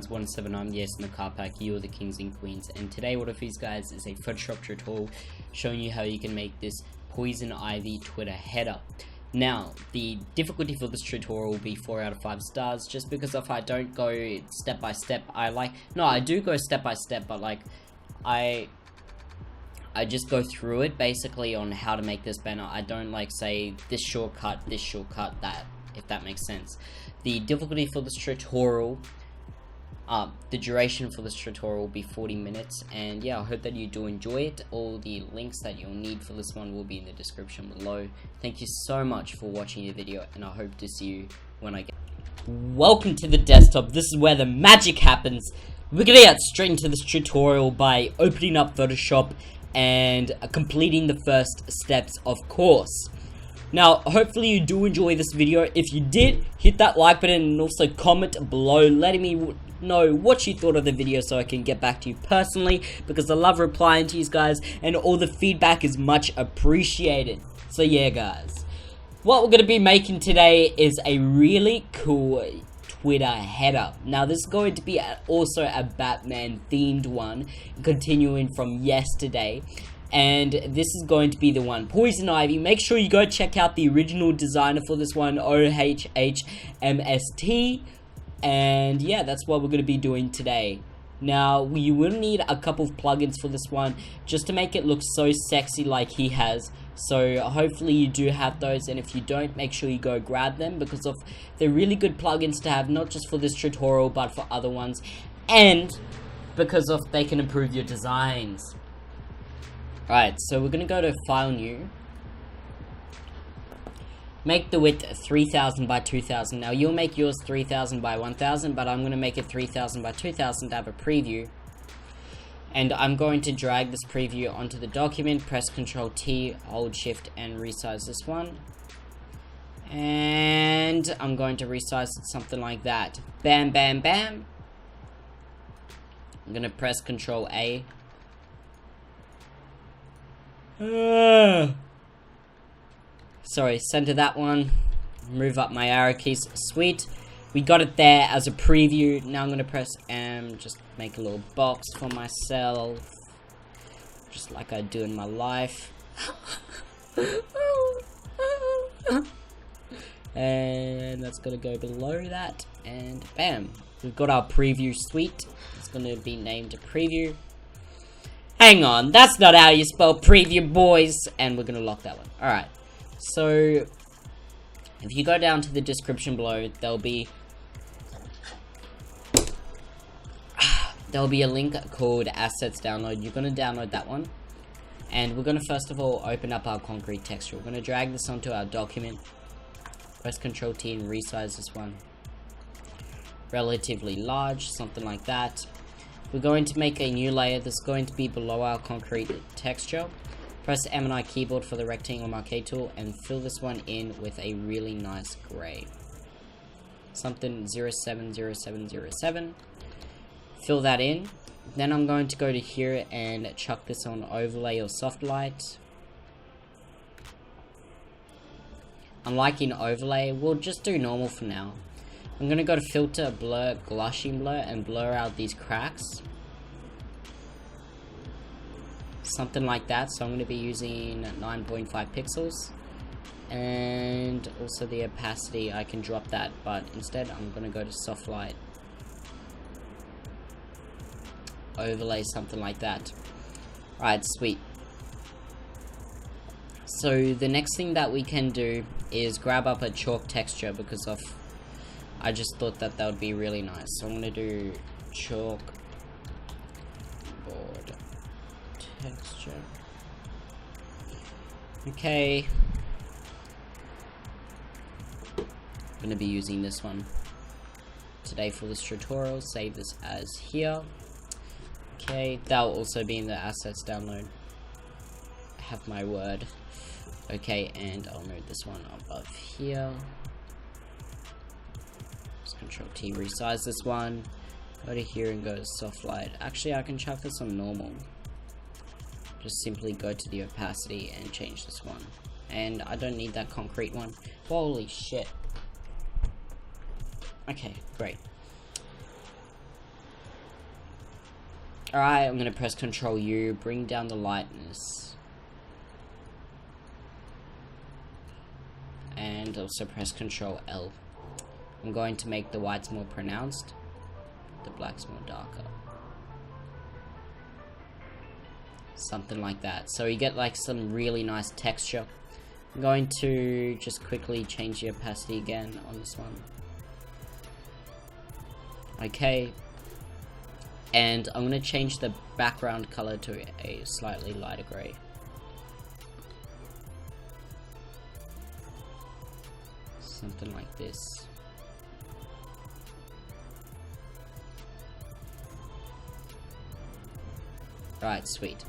Topaz17, I'm yes in the car pack, you're the kings and queens, and today what of these guys is a Photoshop tutorial showing you how you can make this poison ivy Twitter header. Now, the difficulty for this tutorial will be 4 out of 5 stars, just because if I don't go step by step, I do go step by step, but like, I just go through it basically on how to make this banner. I don't like say this shortcut, that, if that makes sense. The difficulty for this tutorial, the duration for this tutorial will be 40 minutes, and yeah, I hope that you do enjoy it. All the links that you'll need for this one will be in the description below. Thank you so much for watching the video, and I hope to see you when I get. Welcome to the desktop. This is where the magic happens. We're gonna get straight into this tutorial by opening up Photoshop and completing the first steps, of course. Now, hopefully you do enjoy this video. If you did, hit that like button and also comment below letting me know what you thought of the video so I can get back to you personally, because I love replying to you guys and all the feedback is much appreciated. So yeah guys, what we're going to be making today is a really cool Twitter header. Now this is going to be also a Batman themed one, continuing from yesterday. And this is going to be the one, Poison Ivy. Make sure you go check out the original designer for this one, OHHMST. And yeah, that's what we're going to be doing today. Now, you will need a couple of plugins for this one, just to make it look so sexy like he has. So hopefully you do have those, and if you don't, make sure you go grab them, because they're really good plugins to have, not just for this tutorial, but for other ones. And because they can improve your designs. Alright, so we're going to go to File New. Make the width 3000 by 2000. Now you'll make yours 3000 by 1000, but I'm going to make it 3000 by 2000 to have a preview. And I'm going to drag this preview onto the document, press Ctrl T, hold Shift, and resize this one. And I'm going to resize it something like that. Bam, bam, bam. I'm going to press Ctrl A. Sorry, center that one. Move up my arrow keys. Sweet. We got it there as a preview. Now I'm going to press M. Just make a little box for myself. Just like I do in my life. And that's going to go below that. And bam. We've got our preview suite. It's going to be named preview. Hang on, that's not how you spell preview, boys. And we're going to lock that one. Alright. So, if you go down to the description below, there'll be a link called Assets Download. You're going to download that one. And we're going to first of all open up our concrete texture. We're going to drag this onto our document. Press Ctrl T and resize this one. Relatively large, something like that. We're going to make a new layer that's going to be below our concrete texture. Press M and I keyboard for the rectangle marquee tool and fill this one in with a really nice gray. Something 070707. Fill that in. Then I'm going to go to here and chuck this on overlay or soft light. I'm liking overlay. We'll just do normal for now. I'm going to go to filter, blur, Gaussian blur, and blur out these cracks. Something like that. So I'm going to be using 9.5 pixels. And also the opacity, I can drop that, but instead I'm going to go to soft light. Overlay, something like that. Alright, sweet. So the next thing that we can do is grab up a chalk texture, because I just thought that would be really nice. So I'm going to do chalk board texture. Okay. I'm going to be using this one today for this tutorial. Save this as here. Okay, that will also be in the assets download. Have my word. Okay, and I'll move this one above here. Ctrl T, resize this one. Go to here and go to soft light. Actually, I can chuck this on normal. Just simply go to the opacity and change this one. And I don't need that concrete one. Holy shit. Okay, great. Alright, I'm going to press Control U, bring down the lightness. And also press Control L. I'm going to make the whites more pronounced, the blacks more darker. Something like that. So you get like some really nice texture. I'm going to just quickly change the opacity again on this one. Okay. And I'm going to change the background color to a slightly lighter grey. Something like this. Right, sweet.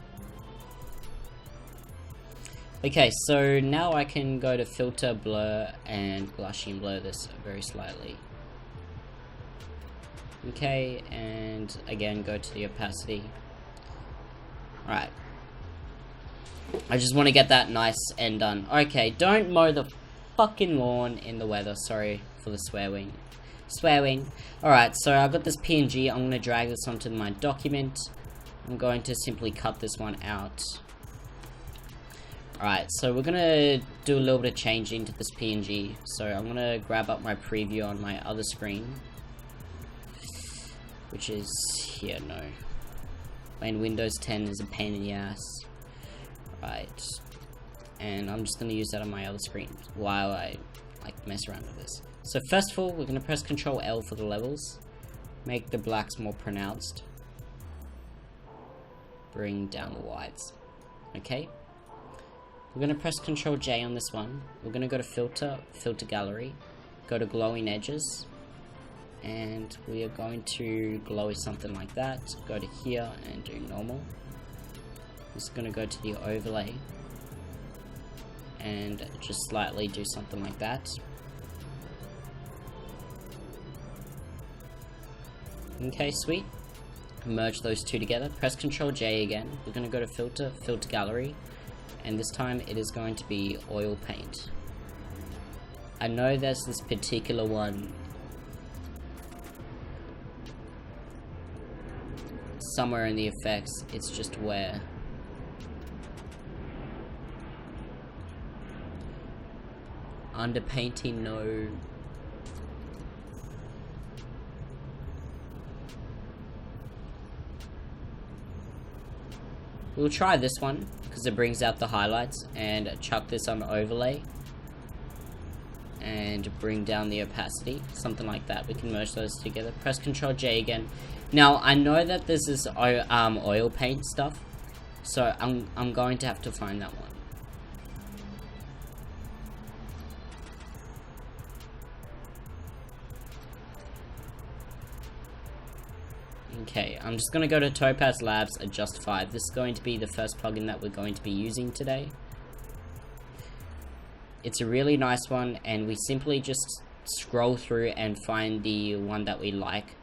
Okay, so now I can go to filter, blur, and Gaussian blur this very slightly. Okay, and again go to the opacity. Alright. I just want to get that nice and done. Okay, don't mow the fucking lawn in the weather. Sorry for the swearing. Alright, so I've got this PNG. I'm going to drag this onto my document. I'm going to simply cut this one out. Alright, so we're going to do a little bit of change into this PNG. So I'm going to grab up my preview on my other screen. Which is here, no. And Windows 10 is a pain in the ass. Right. And I'm just going to use that on my other screen while I mess around with this. So first of all, we're going to press Control L for the levels. Make the blacks more pronounced. Bring down the whites. Okay. We're going to press Control J on this one. We're going to go to Filter, Filter Gallery. Go to Glowing Edges. And we are going to glow something like that. Go to here and do normal. Just going to go to the overlay. And just slightly do something like that. Okay, sweet. Merge those two together. Press Control J again. We're going to go to Filter, Filter Gallery. And this time it is going to be Oil Paint. I know there's this particular one somewhere in the effects. It's just where. Underpainting, no. We'll try this one because it brings out the highlights, and chuck this on overlay and bring down the opacity, something like that. We can merge those together. Press Control J again. Now I know that this is oil paint stuff, so I'm going to have to find that one. Okay, I'm just going to go to Topaz Labs, Adjust 5. This is going to be the first plugin that we're going to be using today. It's a really nice one, and we simply just scroll through and find the one that we like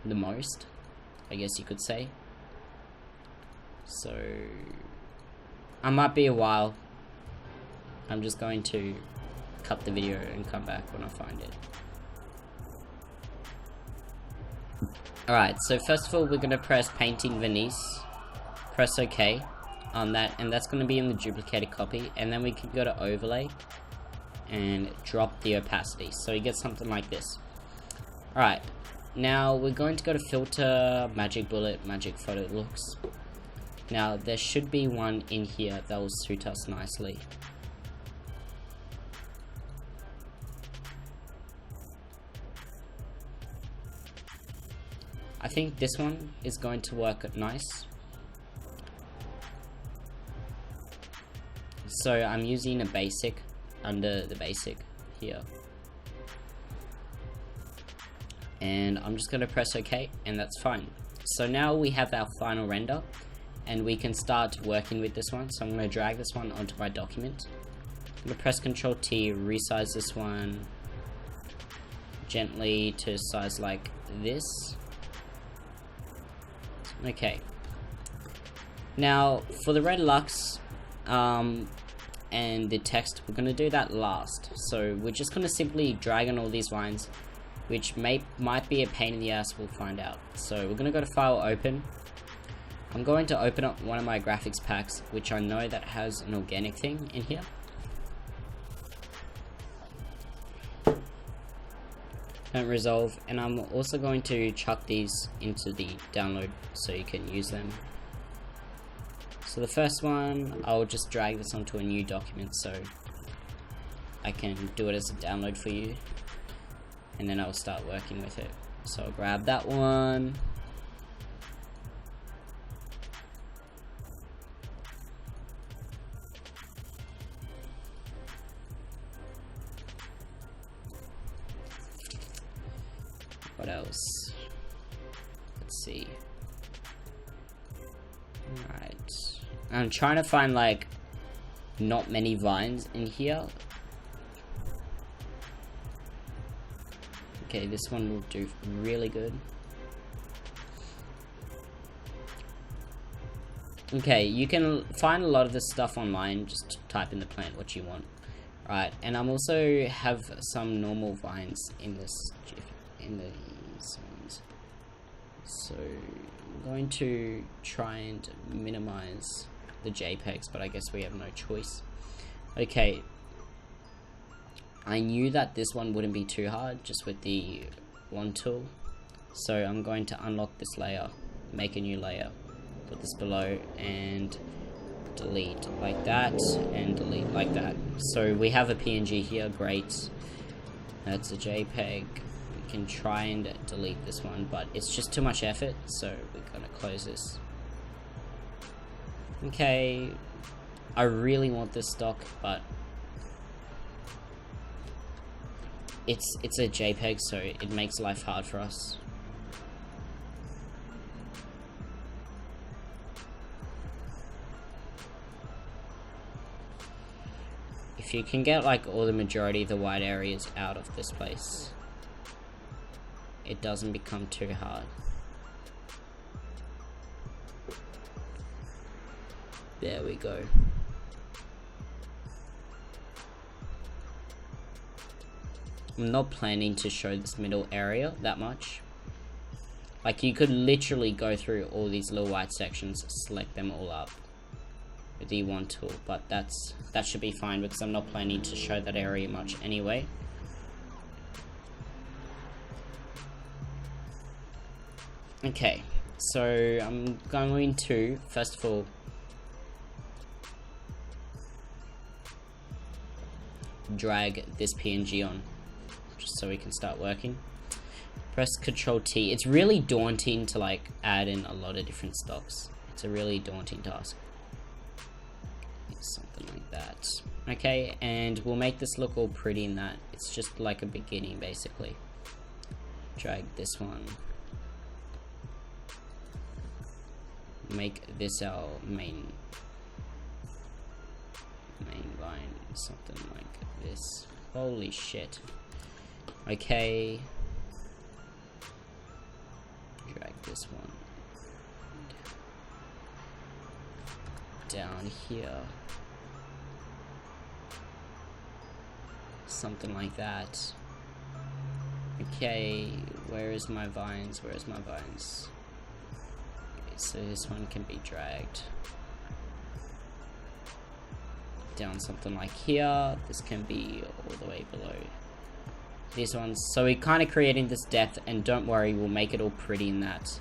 the most, I guess you could say. So, I might be a while. I'm just going to cut the video and come back when I find it. Alright, so first of all, we're going to press Painting Venice, press OK on that, and that's going to be in the duplicated copy, and then we can go to Overlay and drop the opacity, so you get something like this. Alright, now we're going to go to Filter, Magic Bullet, Magic Photo Looks. Now, there should be one in here that will suit us nicely. I think this one is going to work nice. So I'm using a basic under the basic here. And I'm just going to press OK, and that's fine. So now we have our final render, and we can start working with this one. So I'm going to drag this one onto my document. I'm going to press Ctrl T, resize this one gently to size like this. Okay. Now, for the red lux and the text, we're going to do that last. So we're just going to simply drag on all these lines, which might be a pain in the ass, we'll find out. So we're going to go to File, Open. I'm going to open up one of my graphics packs, which I know that has an organic thing in here. Don't resolve, and I'm also going to chuck these into the download so you can use them. So the first one, I'll just drag this onto a new document so I can do it as a download for you, and then I'll start working with it. So I'll grab that one. What else? Let's see. Alright. I'm trying to find like not many vines in here. Okay, this one will do really good. Okay, you can find a lot of this stuff online. Just type in the plant what you want. Right, and I'm also have some normal vines in this in these ones. So I'm going to try and minimize the JPEGs, but I guess we have no choice. Okay, I knew that this one wouldn't be too hard just with the wand tool, so I'm going to unlock this layer, make a new layer, put this below, and delete like that, and delete like that. So we have a PNG here, great. That's a JPEG. We can try and delete this one, but it's just too much effort, so we're gonna close this. Okay, I really want this stock, but it's a JPEG, so it makes life hard for us. If you can get like all the majority of the white areas out of this place, it doesn't become too hard. There we go. I'm not planning to show this middle area that much. Like, you could literally go through all these little white sections, select them all up with the wand tool, but that should be fine because I'm not planning to show that area much anyway. Okay, so I'm going to first of all drag this PNG on just so we can start working. Press Ctrl T. It's really daunting to like add in a lot of different stocks. It's a really daunting task. Something like that. Okay, and we'll make this look all pretty in that. It's just like a beginning basically. Drag this one. Make this our main line. Something like this. Holy shit. Okay. Drag this one down here. Something like that. Okay, where is my vines? Where is my vines? Okay, so this one can be dragged down something like here. This can be all the way below these ones. So we're kind of creating this depth, and don't worry, we'll make it all pretty in that.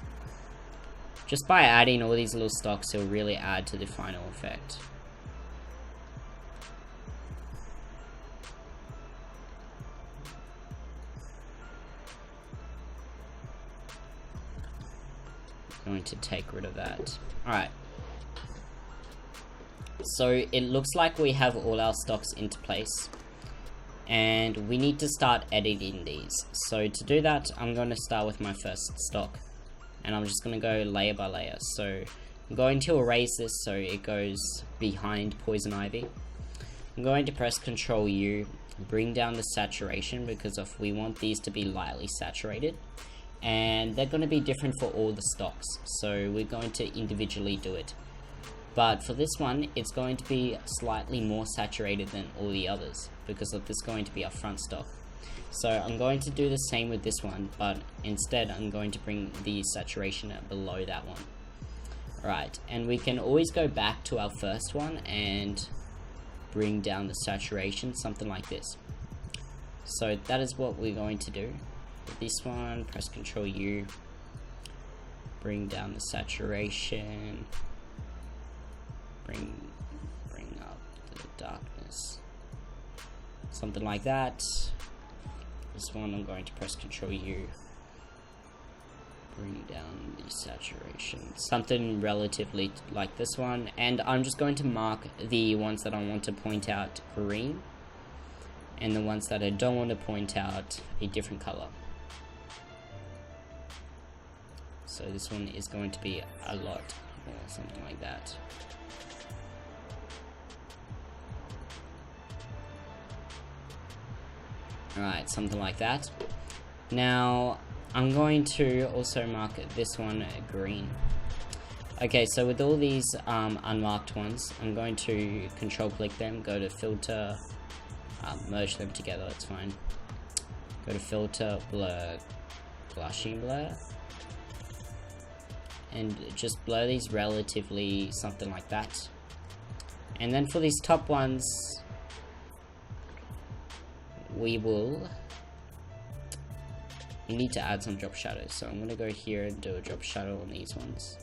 Just by adding all these little stocks, it'll really add to the final effect. I'm going to take rid of that. Alright. So it looks like we have all our stocks into place, and we need to start editing these. So to do that, I'm going to start with my first stock, and I'm just going to go layer by layer. So I'm going to erase this so it goes behind poison ivy. I'm going to press Ctrl U, bring down the saturation because we want these to be lightly saturated, and they're going to be different for all the stocks, so we're going to individually do it. But for this one, it's going to be slightly more saturated than all the others because of this going to be our front stock. So I'm going to do the same with this one, but instead I'm going to bring the saturation below that one. Right, and we can always go back to our first one and bring down the saturation, something like this. So that is what we're going to do. With this one, press Ctrl U, bring down the saturation, bring up the darkness, something like that. This one I'm going to press Ctrl U, bring down the saturation, something relatively like this one, and I'm just going to mark the ones that I want to point out green, and the ones that I don't want to point out a different color. So this one is going to be a lot, or something like that. Alright, something like that. Now, I'm going to also mark this one green. Okay, so with all these unmarked ones, I'm going to control click them, go to filter, merge them together, that's fine. Go to filter, blur, Gaussian blur, and just blur these relatively, something like that. And then for these top ones, we need to add some drop shadows. So I'm going to go here and do a drop shadow on these ones.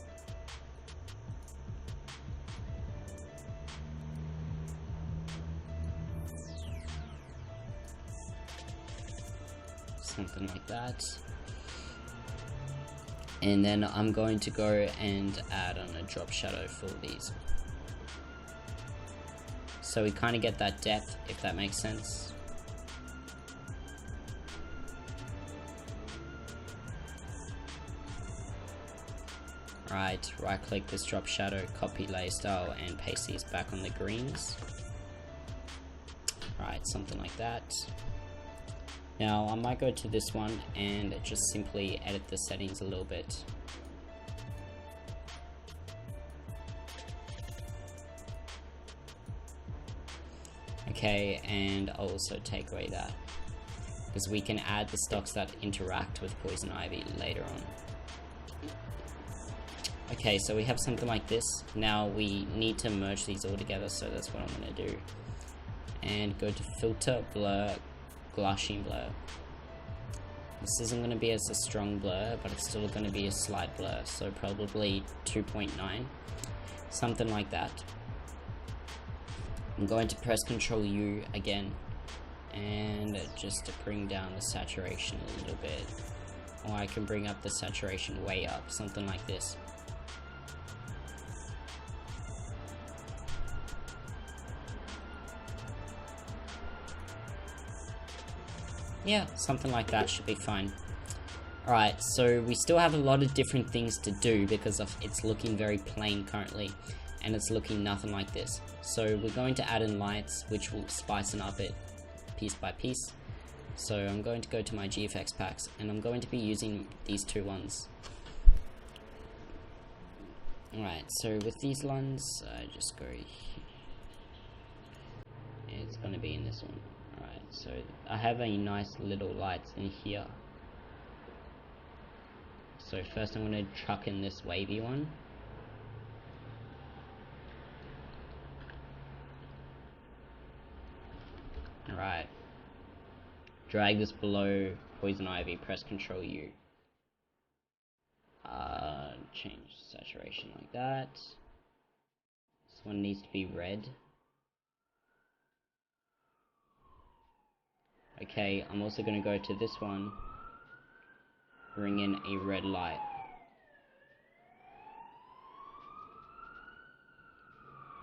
Something like that. And then I'm going to go and add on a drop shadow for these. So we kind of get that depth, if that makes sense. Right click this drop shadow, copy layer style, and paste these back on the greens. Right, something like that. Now I might go to this one and just simply edit the settings a little bit. Okay, and I'll also take away that, because we can add the stocks that interact with poison ivy later on. Okay, so we have something like this. Now we need to merge these all together, so that's what I'm going to do. And go to filter, blur, Gaussian blur. This isn't going to be as a strong blur, but it's still going to be a slight blur, so probably 2.9, something like that. I'm going to press Ctrl U again, and just to bring down the saturation a little bit, or I can bring up the saturation way up, something like this. Yeah, something like that should be fine. Alright, so we still have a lot of different things to do because of it's looking very plain currently, and it's looking nothing like this. So we're going to add in lights, which will spice it up piece by piece. So I'm going to go to my GFX packs, and I'm going to be using these two ones. Alright, so with these ones, I just go here. It's going to be in this one. Alright, so I have a nice little lights in here. So first I'm going to chuck in this wavy one. Alright. Drag this below poison ivy, press Ctrl U. Change saturation like that. This one needs to be red. Okay, I'm also going to go to this one, bring in a red light.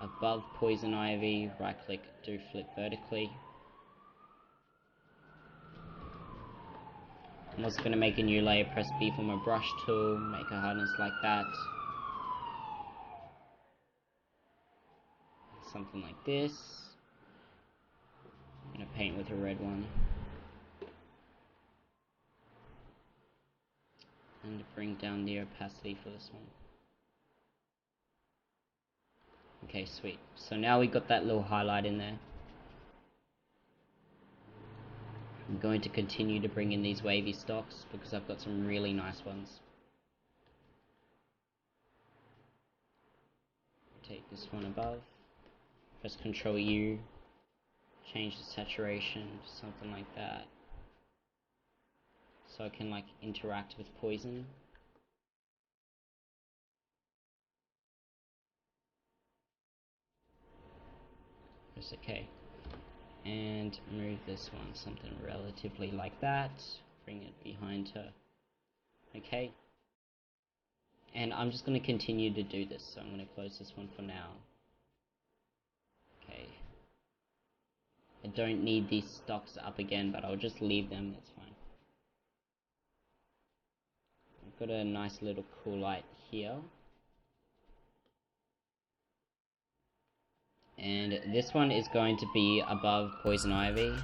Above poison ivy, right click, do flip vertically. I'm also going to make a new layer, press B for my brush tool, make a hardness like that. Something like this. I'm going to paint with a red one. And bring down the opacity for this one. Okay, sweet. So now we got that little highlight in there. I'm going to continue to bring in these wavy stocks because I've got some really nice ones. take this one above, press Ctrl U, change the saturation to something like that, so I can like interact with poison. Press OK, and move this one something relatively like that, bring it behind her. Okay, and I'm just going to continue to do this, so I'm going to close this one for now. Okay, I don't need these stocks up again, but I'll just leave them, it's fine. I've got a nice little cool light here, and this one is going to be above poison ivy.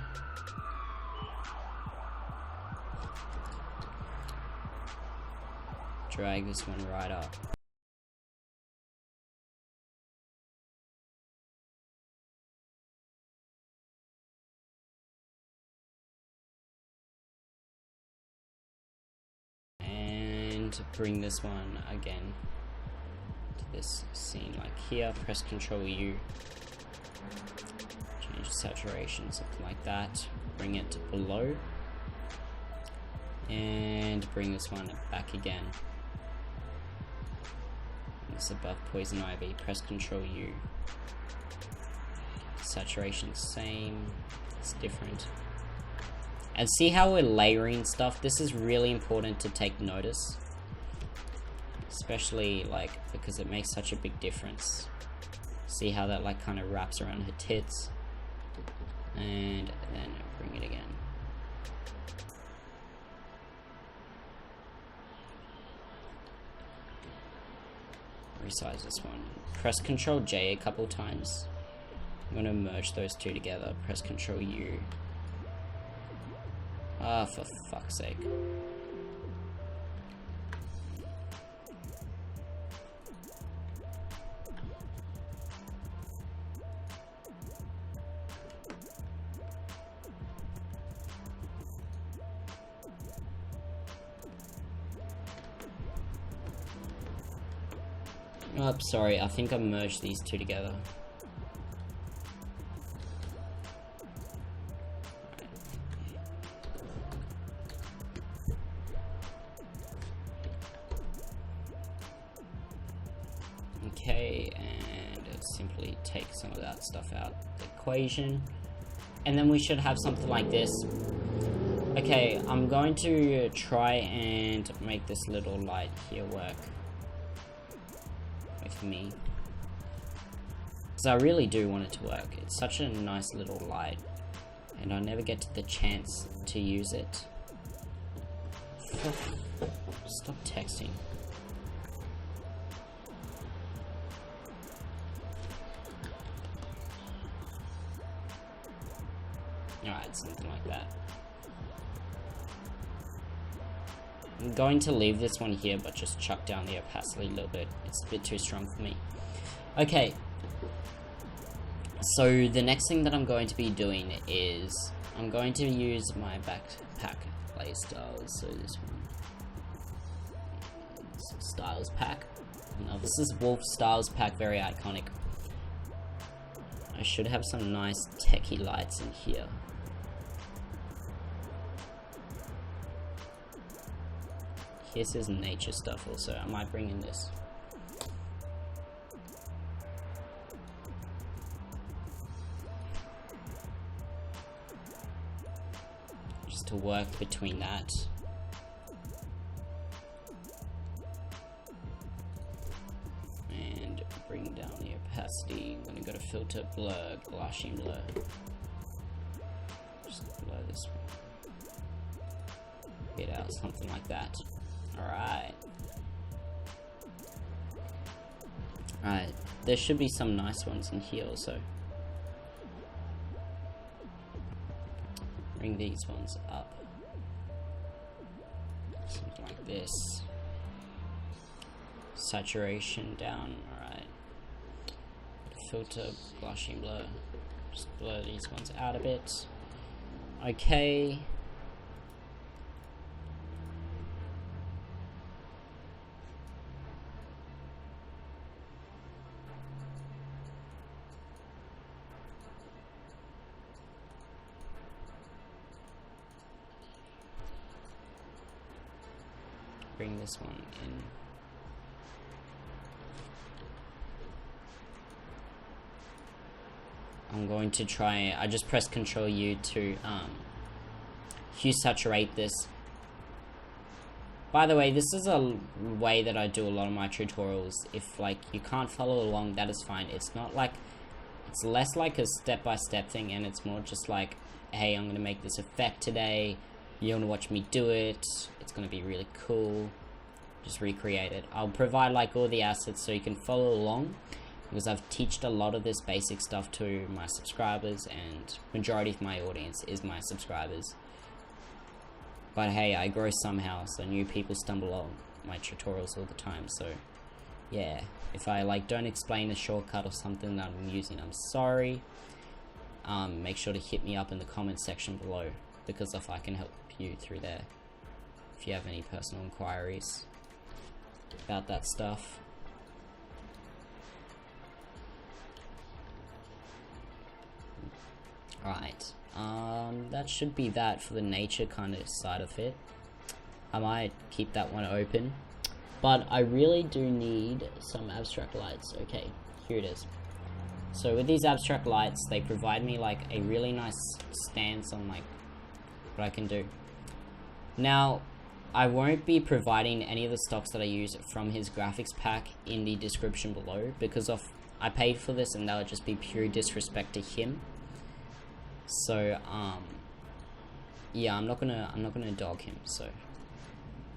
Drag this one right up. And bring this one again to this scene like here, press Ctrl U, change the saturation, something like that, bring it to below, and bring this one back again. This above poison ivy, press Ctrl U. Saturation same, it's different. And see how we're layering stuff? This is really important to take notice, especially like because it makes such a big difference. See how that like kind of wraps around her tits, and then bring it again. Resize this one. Press Ctrl J a couple times. I'm gonna merge those two together. Press Ctrl U. Ah, for fuck's sake. Oh, sorry, I think I merged these two together. Okay, and simply take some of that stuff out of the equation. And then we should have something like this. Okay, I'm going to try and make this little light here work with me, because I really do want it to work. It's such a nice little light, and I never get the chance to use it. Stop texting. Alright, something like that. I'm going to leave this one here, but just chuck down the opacity a little bit. It's a bit too strong for me. Okay. So the next thing that I'm going to be doing is I'm going to use my backpack playstyles. So this one, Styles pack. Now this is Wolf Styles pack, very iconic. I should have some nice techie lights in here. Here's his nature stuff also. I might bring in this. Just to work between that. And bring down the opacity. I'm gonna go to filter, blur, Gaussian blur. Just blur this one. Get out, something like that. Alright. Alright, there should be some nice ones in here also. Bring these ones up. Something like this. Saturation down, alright. Filter, Gaussian blur. Just blur these ones out a bit. Okay. bring this one in. I'm going to try, I just pressed Control U to hue saturate this. By the way, this is a way that I do a lot of my tutorials. If like you can't follow along, that is fine. It's not like, it's less like a step-by-step thing, and it's more just like, hey, I'm gonna make this effect today. You wanna watch me do it. It's gonna be really cool. Just recreate it. I'll provide like all the assets so you can follow along, because I've taught a lot of this basic stuff to my subscribers, and majority of my audience is my subscribers. But hey, I grow somehow, so new people stumble on my tutorials all the time. So yeah, if I like don't explain a shortcut or something that I'm using, I'm sorry. Make sure to hit me up in the comment section below, because if I can help you through there, if you have any personal inquiries about that stuff. Right, that should be that for the nature kind of side of it. I might keep that one open, but I really do need some abstract lights. Okay, here it is. So with these abstract lights, they provide me like a really nice stance on like what I can do. Now, I won't be providing any of the stocks that I use from his graphics pack in the description below, because I paid for this and that would just be pure disrespect to him. So yeah, I'm not gonna dog him, so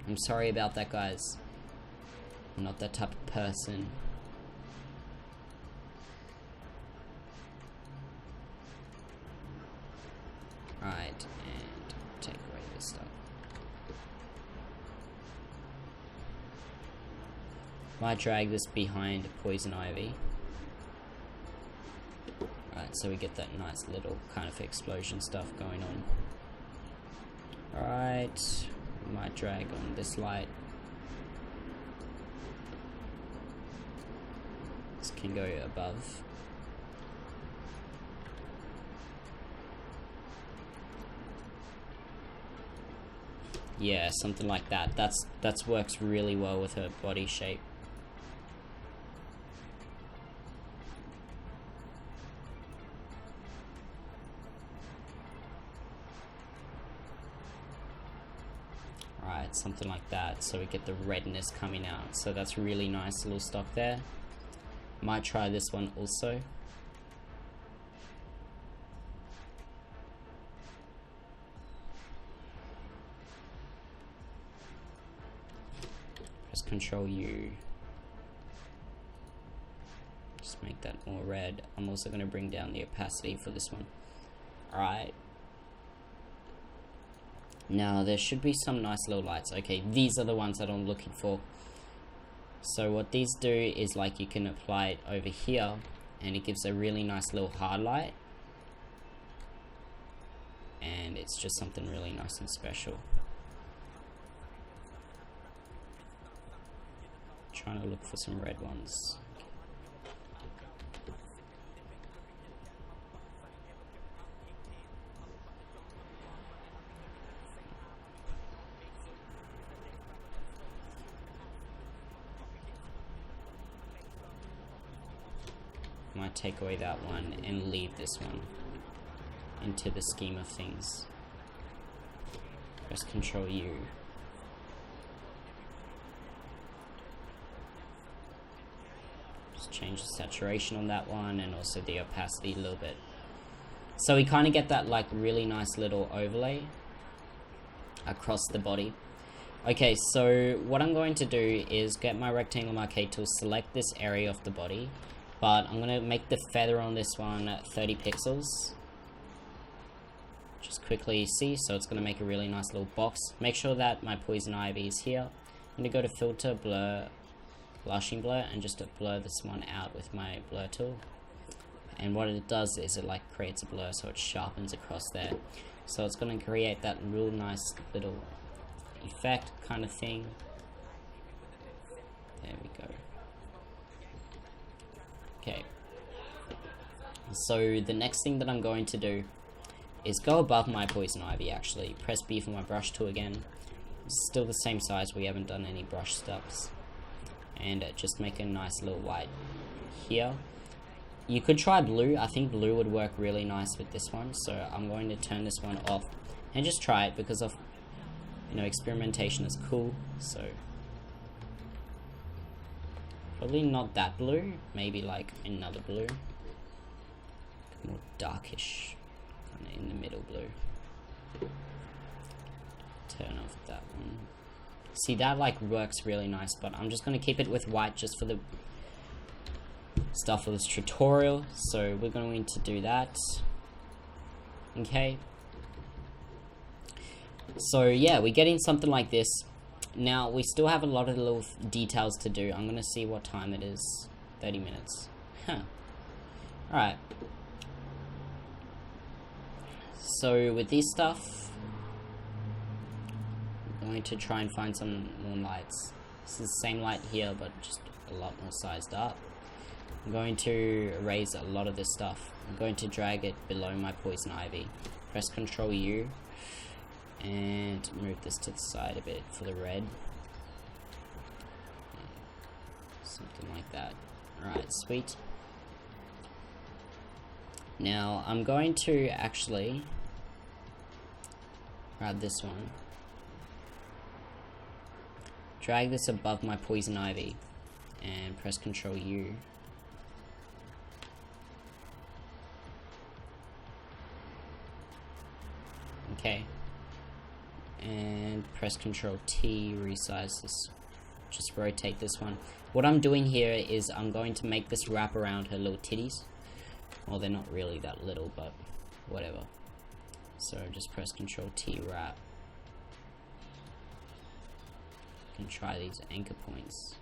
I'm sorry about that, guys. I'm not that type of person. Right, and take away this stuff. Might drag this behind Poison Ivy. Right, so we get that nice little kind of explosion stuff going on. Alright, might drag on this light. This can go above. Yeah, something like that. That's works really well with her body shape. Right, something like that, so we get the redness coming out. So that's really nice little stock there. Might try this one also. Press Control U. Just make that more red. I'm also going to bring down the opacity for this one. Alright. Now there should be some nice little lights. Okay, these are the ones that I'm looking for. So what these do is like you can apply it over here and it gives a really nice little highlight, and it's just something really nice and special. Trying to look for some red ones. Might take away that one and leave this one into the scheme of things. Press Control U. Just change the saturation on that one and also the opacity a little bit. So we kind of get that like really nice little overlay across the body. Okay, so what I'm going to do is get my rectangle marquee tool, select this area of the body. But I'm going to make the feather on this one 30 pixels. Just quickly see, so it's going to make a really nice little box. Make sure that my Poison Ivy is here. I'm going to go to Filter, Blur, Blushing Blur, and just to blur this one out with my blur tool. And what it does is it like creates a blur, so it sharpens across there. So it's going to create that real nice little effect kind of thing. There we go. Okay, so the next thing that I'm going to do is go above my Poison Ivy actually. Press B for my brush tool again. still the same size, we haven't done any brush steps. And just make a nice little white here. You could try blue. I think blue would work really nice with this one, so I'm going to turn this one off and just try it, because of, you know, experimentation is cool. So probably not that blue, maybe like another blue, more darkish, kind of in the middle blue. Turn off that one. See, that like works really nice, but I'm just going to keep it with white just for the stuff of this tutorial. So we're going to do that. Okay. So yeah, we're getting something like this. Now we still have a lot of little details to do. I'm going to see what time it is. 30 minutes. Huh. Alright. So with this stuff, I'm going to try and find some more lights. This is the same light here, but just a lot more sized up. I'm going to erase a lot of this stuff. I'm going to drag it below my poison ivy. Press Ctrl U and move this to the side a bit for the red. Something like that. Alright, sweet. Now I'm going to actually grab this one. Drag this above my poison ivy and press Ctrl U. Okay. And press Ctrl T, resize this. Just rotate this one. What I'm doing here is I'm going to make this wrap around her little titties. Well, they're not really that little, but whatever. So just press Ctrl T, wrap. Can try these anchor points.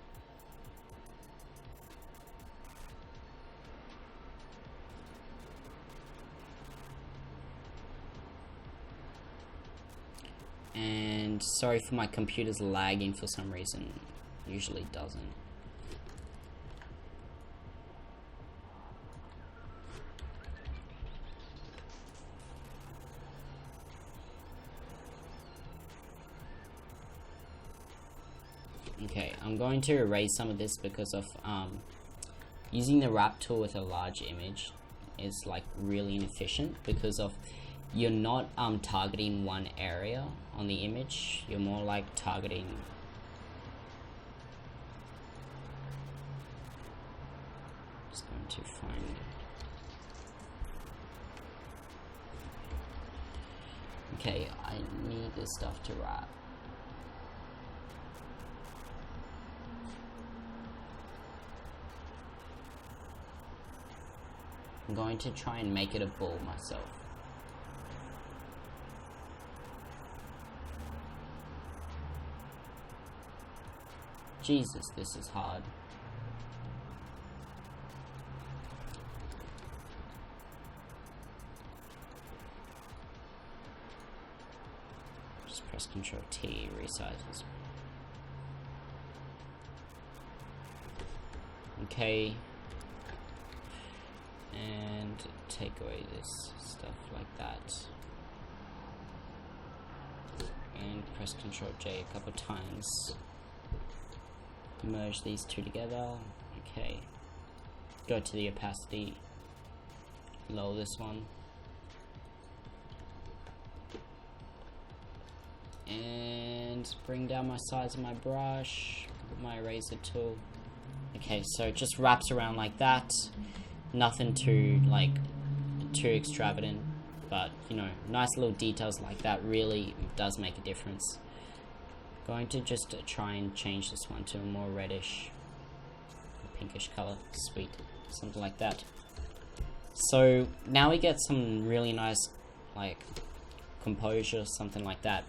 And sorry for my computer's lagging for some reason. Usually doesn't. Okay, I'm going to erase some of this because of using the wrap tool with a large image is like really inefficient, because of you're not targeting one area on the image, you're more like targeting just going to find okay, I need this stuff to wrap. I'm going to try and make it a ball myself. Jesus, this is hard. Just press Ctrl T, resize this. Okay. And take away this stuff like that. And press Ctrl J a couple times. Merge these two together. Okay. Go to the opacity. Lower this one. And bring down my size of my brush. My eraser tool. Okay, so it just wraps around like that. Nothing too extravagant, but you know, nice little details like that really does make a difference. Going to just try and change this one to a more reddish, pinkish color. Sweet, something like that. So now we get some really nice like composure, something like that.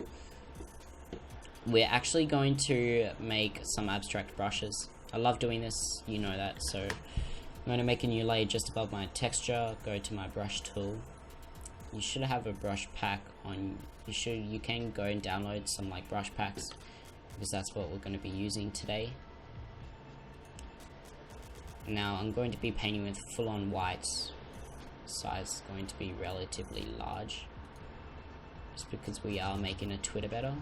We're actually going to make some abstract brushes. I love doing this, you know that. So I'm going to make a new layer just above my texture. Go to my brush tool. You should have a brush pack on. You can go and download some like brush packs, because that's what we're going to be using today. Now I'm going to be painting with full-on white. Size is going to be relatively large, just because we are making a Twitter better.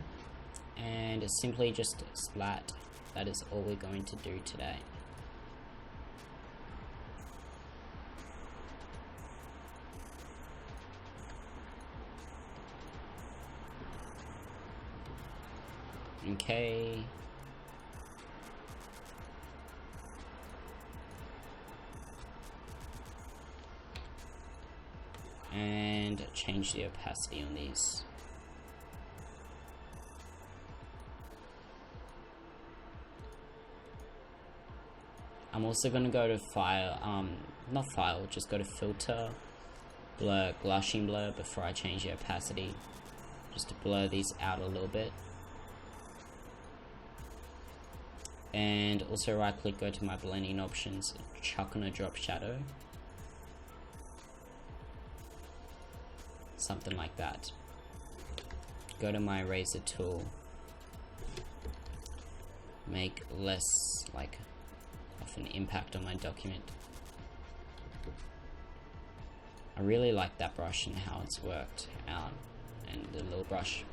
and simply just splat. That is all we're going to do today. Okay. And change the opacity on these. I'm also going to go to file, not file, just go to filter, blur, Gaussian blur before I change the opacity, just to blur these out a little bit. And also right click, go to my blending options, chuck on a drop shadow. Something like that. Go to my eraser tool, make less like of an impact on my document. I really like that brush and how it's worked out, and the little brush.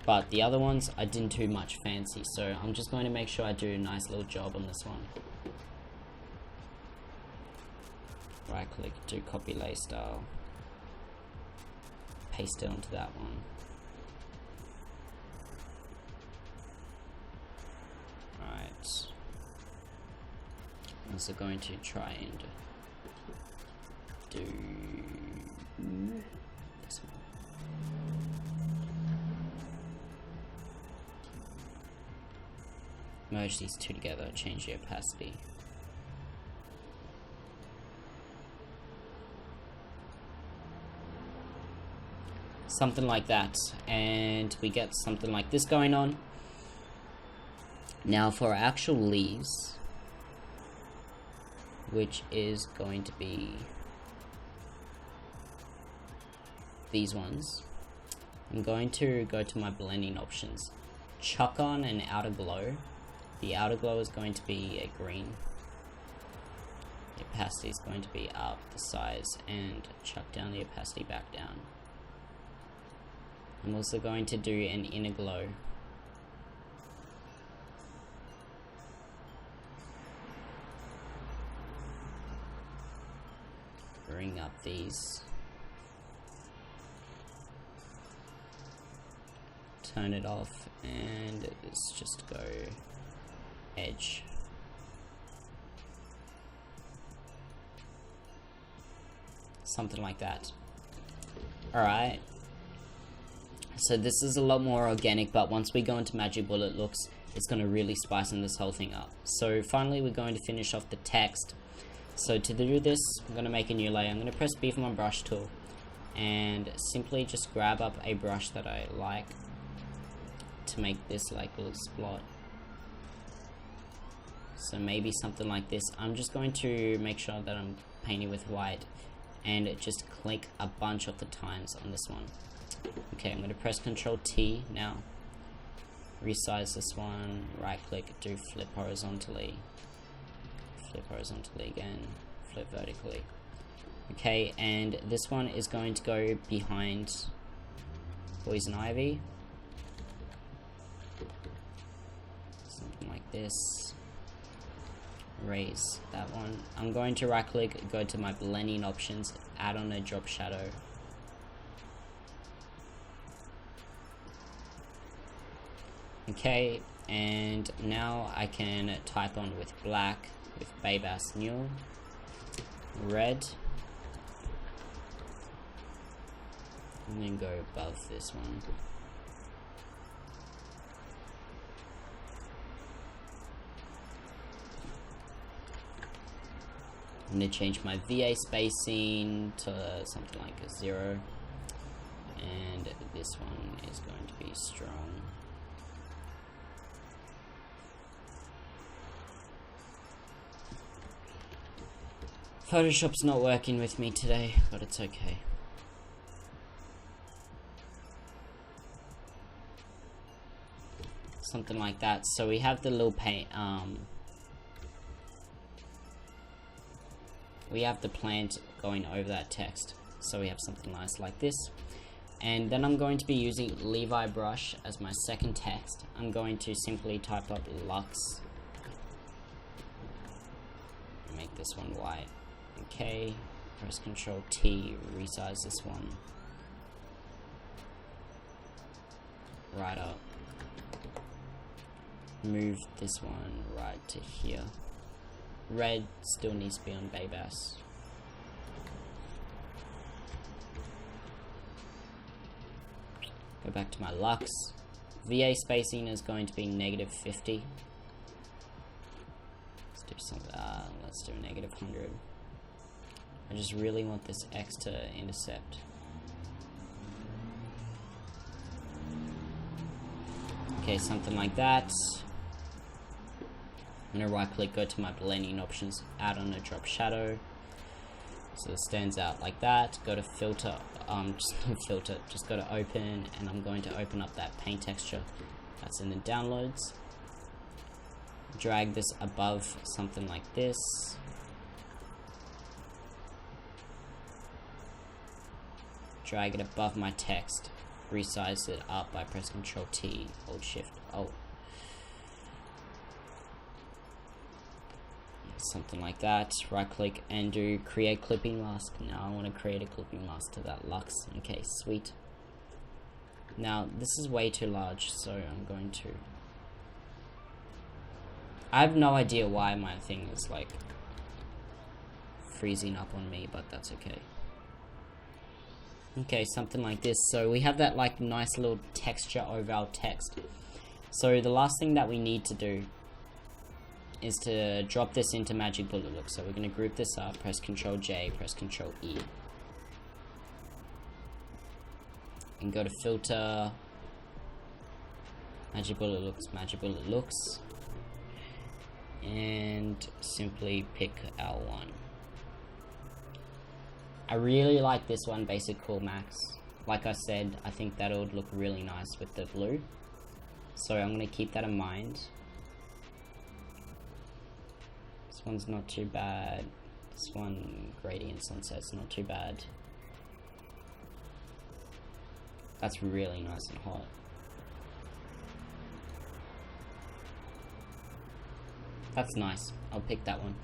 But the other ones I didn't do much fancy, so I'm just going to make sure I do a nice little job on this one. Right click, do copy lay style, paste it onto that one. Right. I'm also going to try and do this one. Merge these two together, change the opacity. Something like that, and we get something like this going on. Now for our actual leaves, which is going to be these ones, I'm going to go to my blending options, chuck on an outer glow. The outer glow is going to be a green. The opacity is going to be up, the size, and chuck down the opacity back down. I'm also going to do an inner glow. Bring up these. Turn it off, and let's just go edge. Something like that. Alright. So this is a lot more organic, but once we go into Magic Bullet looks, it's going to really spicing this whole thing up. So finally we're going to finish off the text. So to do this, I'm going to make a new layer. I'm going to press B for my brush tool, and simply just grab up a brush that I like to make this like a little splot. So maybe something like this. I'm just going to make sure that I'm painting with white, and just click a bunch of the times on this one. Okay, I'm going to press Ctrl T now. Resize this one, right click, do flip horizontally. Flip horizontally again, flip vertically. Okay, and this one is going to go behind Poison Ivy. Something like this. Erase that one. I'm going to right click, go to my blending options, add on a drop shadow. Okay, and now I can type on with black, with Babass Newell, red, and then go above this one. I'm going to change my VA spacing to something like a 0, and this one is going to be strong. Photoshop's not working with me today, but it's okay. Something like that. So we have the little paint, we have the plant going over that text. So we have something nice like this. And then I'm going to be using Levi brush as my second text. I'm going to simply type up Lux. Make this one white. Okay, press Ctrl T, resize this one. Right up. Move this one right to here. Red still needs to be on Babass. Go back to my Lux. VA spacing is going to be -50. Let's do something. Let's do -100. I just really want this X to intercept. Okay, something like that. I'm gonna right click, go to my blending options, add on a drop shadow. So it stands out like that. Go to filter, just go to open, and I'm going to open up that paint texture that's in the downloads. Drag this above something like this. Drag it above my text. Resize it up by pressing Ctrl T, Hold Shift O. Something like that. Right click and do create clipping mask. Now I want to create a clipping mask to that Lux. Okay, sweet. Now this is way too large, so I'm going to. I have no idea why my thing is like freezing up on me, but that's okay. Okay, something like this. So we have that like nice little texture over our text. So the last thing that we need to do is to drop this into Magic Bullet Look. So we're going to group this up, press Ctrl J, press Ctrl E. And go to Filter, Magic Bullet Looks. And simply pick our one. I really like this one, Basic Cool Max. Like I said, I think that would look really nice with the blue. So I'm going to keep that in mind. This one's not too bad. This one, Gradient Sunset's not too bad. That's really nice and hot. That's nice. I'll pick that one.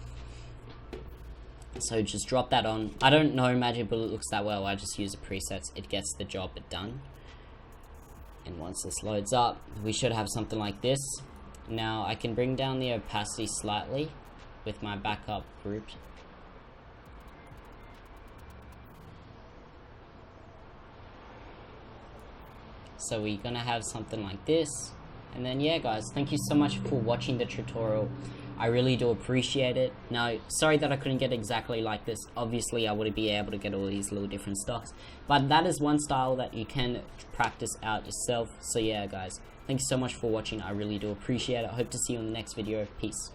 So just drop that on. I don't know Magic Bullet Looks that well. I just use the presets. It gets the job done. And once this loads up, we should have something like this. Now I can bring down the opacity slightly with my backup grouped. So we're gonna have something like this. And then yeah guys, thank you so much for watching the tutorial. I really do appreciate it. Now, sorry that I couldn't get exactly like this. Obviously I would be able to get all these little different stocks, but that is one style that you can practice out yourself. So yeah guys, thank you so much for watching. I really do appreciate it. I hope to see you in the next video. Peace.